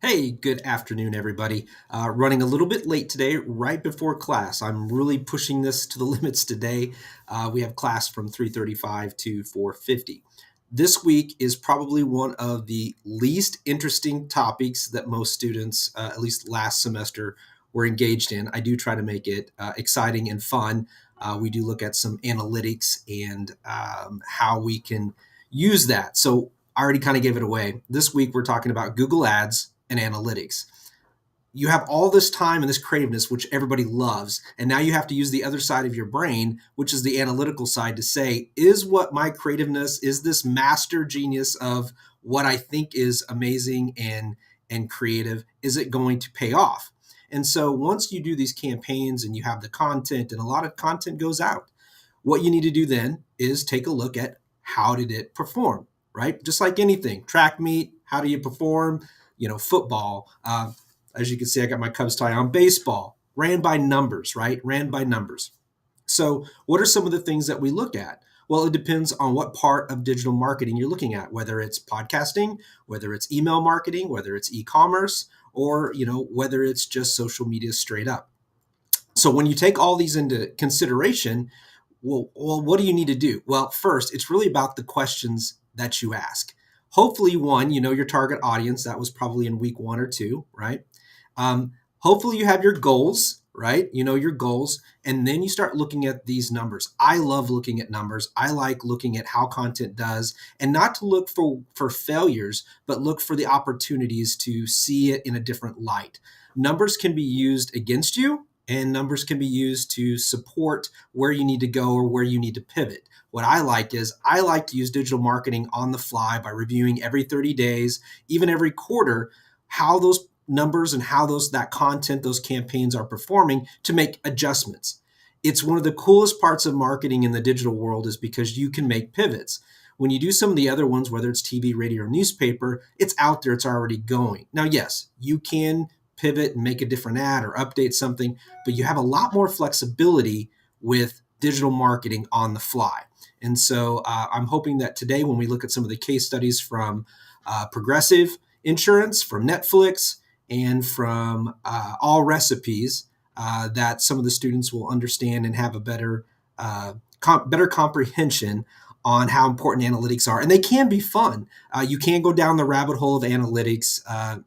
Hey, good afternoon, everybody. Running a little bit late today, right before class. I'm really pushing this to the limits today. We have class from 3:35 to 4:50. This week is probably one of the least interesting topics that most students, at least last semester, were engaged in. I do try to make it exciting and fun. We do look at some analytics and how we can use that. So I already kind of gave it away. This week, we're talking about Google Ads and analytics. You have all this time and this creativeness, which everybody loves. And now you have to use the other side of your brain, which is the analytical side, to say, is what my creativeness, is this master genius of what I think is amazing and creative, is it going to pay off? And so once you do these campaigns and you have the content, and a lot of content goes out, what you need to do then is take a look at how did it perform, right? Just like anything, track meet, how do you perform? Football. As you can see, I got my Cubs tie on. Baseball, ran by numbers, right? Ran by numbers. So what are some of the things that we look at? Well, it depends on what part of digital marketing you're looking at, whether it's podcasting, whether it's email marketing, whether it's e-commerce, or whether it's just social media straight up. So when you take all these into consideration, well, what do you need to do? Well, first, it's really about the questions that you ask. Hopefully, one, you know your target audience. That was probably in week 1 or 2, right? Hopefully, you have your goals, right? You know your goals, and then you start looking at these numbers. I love looking at numbers. I like looking at how content does, and not to look for failures, but look for the opportunities to see it in a different light. Numbers can be used against you, and numbers can be used to support where you need to go or where you need to pivot. What I like is I like to use digital marketing on the fly by reviewing every 30 days, even every quarter, how those numbers and how that content, those campaigns are performing to make adjustments. It's one of the coolest parts of marketing in the digital world is because you can make pivots. When you do some of the other ones, whether it's TV, radio, or newspaper, it's out there, it's already going. Now, yes, you can pivot and make a different ad or update something, but you have a lot more flexibility with digital marketing on the fly. And so I'm hoping that today, when we look at some of the case studies from Progressive Insurance, from Netflix, and from All Recipes, that some of the students will understand and have a better comprehension on how important analytics are. And they can be fun. You can go down the rabbit hole of analytics.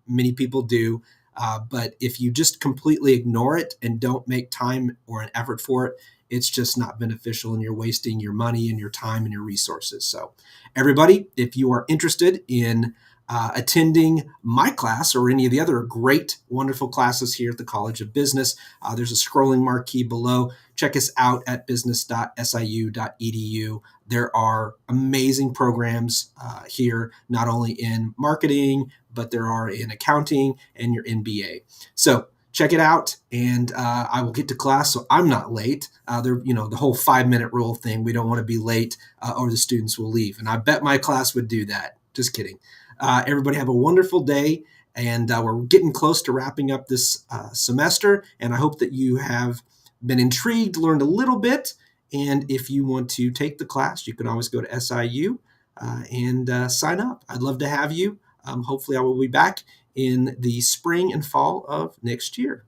Many people do. But if you just completely ignore it and don't make time or an effort for it, it's just not beneficial, and you're wasting your money and your time and your resources. So everybody, if you are interested in attending my class or any of the other great, wonderful classes here at the College of Business, there's a scrolling marquee below. Check us out at business.siu.edu. There are amazing programs here, not only in marketing, but there are in accounting and your MBA. So check it out, and I will get to class so I'm not late. The whole 5-minute rule thing, we don't want to be late or the students will leave. And I bet my class would do that. Just kidding. Everybody have a wonderful day, and we're getting close to wrapping up this semester, and I hope that you have been intrigued, learned a little bit, and if you want to take the class, you can always go to SIU and sign up. I'd love to have you. Hopefully I will be back in the spring and fall of next year.